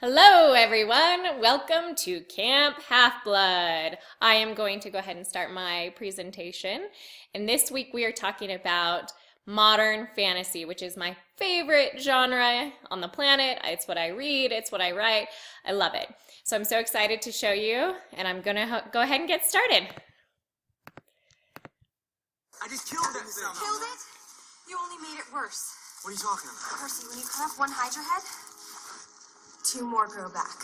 Hello, everyone. Welcome to Camp Half-Blood. I am going to go ahead and start my presentation. And this week we are talking about modern fantasy, which is my favorite genre on the planet. It's what I read, it's what I write. I love it. So I'm so excited to show you, and I'm going to go ahead and get started. I just killed that thing. Killed it? You only made it worse. What are you talking about? Percy, when you cut off one Hydra head, two more grow back.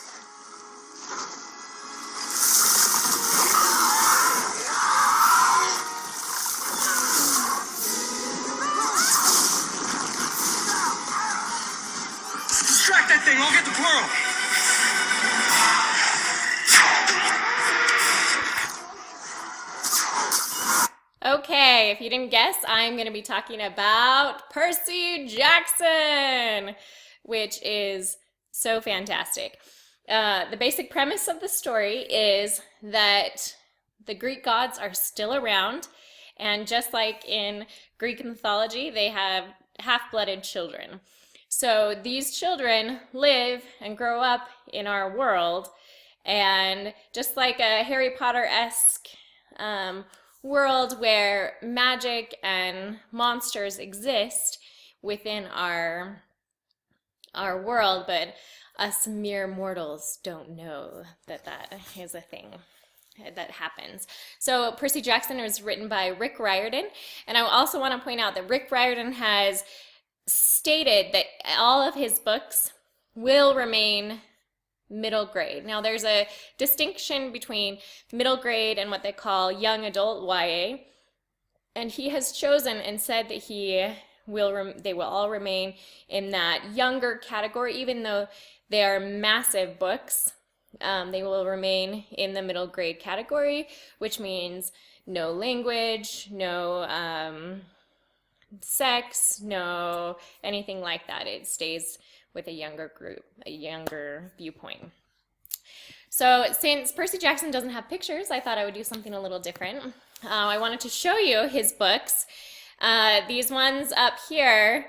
Distract that thing, I'll get the plural. Okay, if you didn't guess, I'm going to be talking about Percy Jackson, which is so fantastic. The basic premise of the story is that the Greek gods are still around, and just like in Greek mythology, they have half-blooded children. So these children live and grow up in our world, and just like a Harry Potter-esque world where magic and monsters exist within our world, but us mere mortals don't know that that is a thing that happens. So Percy Jackson was written by Rick Riordan, and I also want to point out that Rick Riordan has stated that all of his books will remain middle grade. Now there's a distinction between middle grade and what they call young adult YA, and he has chosen and said that they will all remain in that younger category, even though they are massive books. They will remain in the middle grade category, which means no language, no sex, no anything like that. It stays with a younger group, a younger viewpoint. So since Percy Jackson doesn't have pictures, I thought I would do something a little different. I wanted to show you his books. These ones up here,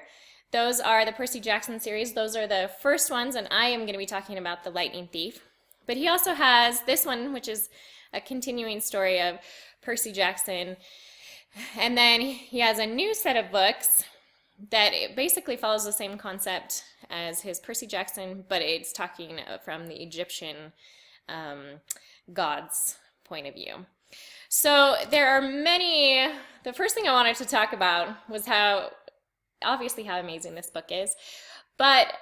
those are the Percy Jackson series. Those are the first ones, and I am going to be talking about The Lightning Thief. But he also has this one, which is a continuing story of Percy Jackson. And then he has a new set of books that it basically follows the same concept as his Percy Jackson, but it's talking from the Egyptian gods' point of view. So there are many. The first thing I wanted to talk about was how amazing this book is, but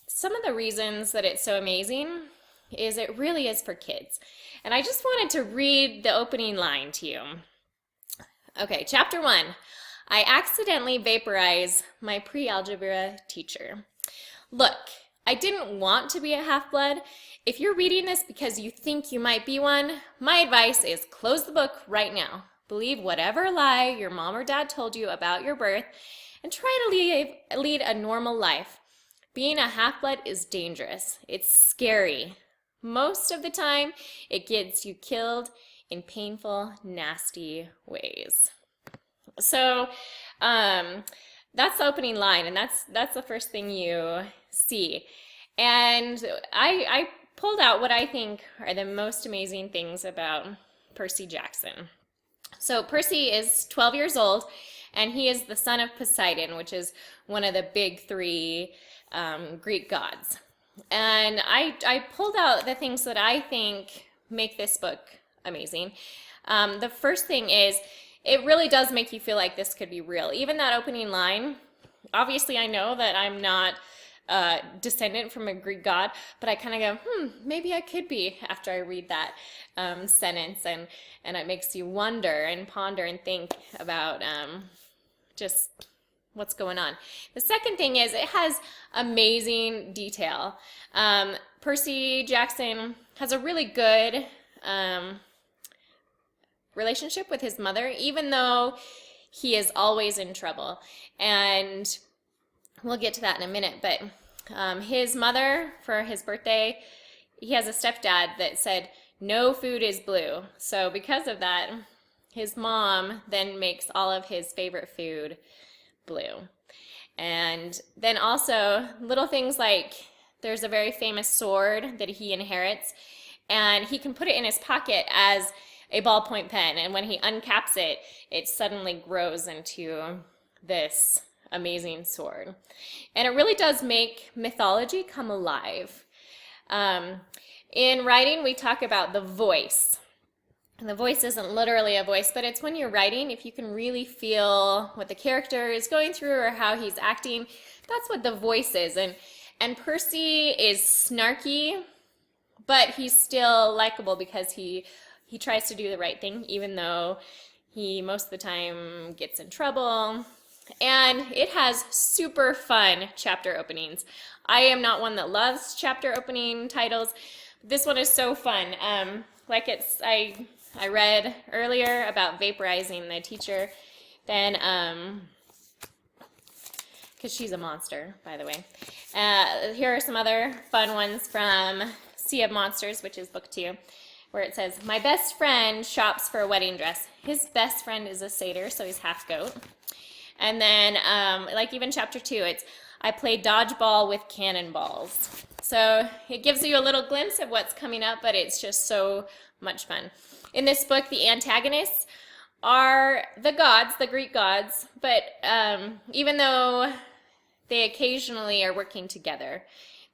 some of the reasons that it's so amazing is it really is for kids. And I just wanted to read the opening line to you. Okay, chapter 1. I accidentally vaporize my pre-algebra teacher. Look, I didn't want to be a half-blood. If you're reading this because you think you might be one, my advice is close the book right now. Believe whatever lie your mom or dad told you about your birth and try to lead a normal life. Being a half-blood is dangerous. It's scary. Most of the time, it gets you killed in painful, nasty ways. So that's the opening line, and that's the first thing you see. And I pulled out what I think are the most amazing things about Percy Jackson. So Percy is 12 years old, and he is the son of Poseidon, which is one of the big three Greek gods. And I pulled out the things that I think make this book amazing. The first thing is it really does make you feel like this could be real. Even that opening line, obviously I know that I'm not descendant from a Greek god, but I kind of go, maybe I could be after I read that sentence, and it makes you wonder and ponder and think about just what's going on. The second thing is it has amazing detail. Percy Jackson has a really good relationship with his mother, even though he is always in trouble. And we'll get to that in a minute, but his mother, for his birthday, he has a stepdad that said, no food is blue. So because of that, his mom then makes all of his favorite food blue. And then also little things like there's a very famous sword that he inherits, and he can put it in his pocket as a ballpoint pen, and when he uncaps it, it suddenly grows into this amazing sword. And it really does make mythology come alive. In writing, we talk about the voice. And the voice isn't literally a voice, but it's when you're writing, if you can really feel what the character is going through or how he's acting, that's what the voice is. And Percy is snarky, but he's still likable because he tries to do the right thing, even though he most of the time gets in trouble. And it has super fun chapter openings. I am not one that loves chapter opening titles. This one is so fun. I read earlier about vaporizing the teacher, then because she's a monster, by the way. Here are some other fun ones from Sea of Monsters, which is book 2, where it says, my best friend shops for a wedding dress. His best friend is a satyr, so he's half goat. And then, like even chapter 2, it's, I play dodgeball with cannonballs. So it gives you a little glimpse of what's coming up, but it's just so much fun. In this book, the antagonists are the gods, the Greek gods, but even though they occasionally are working together,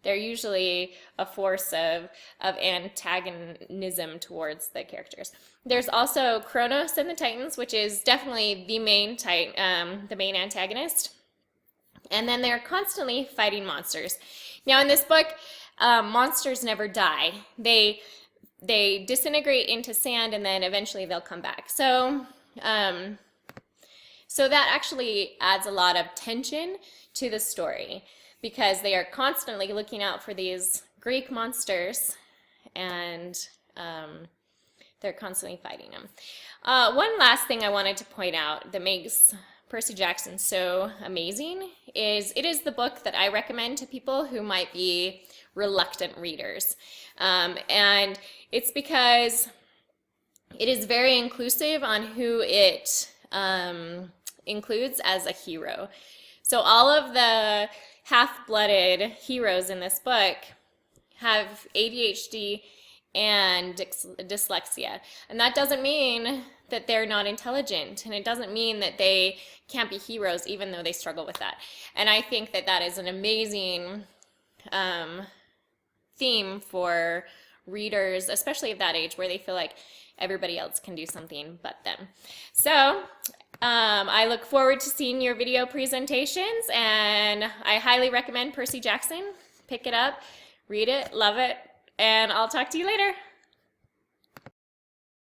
they're usually a force of antagonism towards the characters. There's also Kronos and the Titans, which is definitely the main antagonist. And then they're constantly fighting monsters. Now in this book, monsters never die. They disintegrate into sand and then eventually they'll come back. So that actually adds a lot of tension to the story because they are constantly looking out for these Greek monsters and they're constantly fighting them. One last thing I wanted to point out that makes Percy Jackson so amazing is it is the book that I recommend to people who might be reluctant readers. And it's because it is very inclusive on who it includes as a hero. So all of the half-blooded heroes in this book have ADHD and dyslexia. And that doesn't mean that they're not intelligent, and it doesn't mean that they can't be heroes even though they struggle with that. And I think that that is an amazing theme for readers, especially of that age, where they feel like everybody else can do something but them. So I look forward to seeing your video presentations, and I highly recommend Percy Jackson. Pick it up, read it, love it, and I'll talk to you later.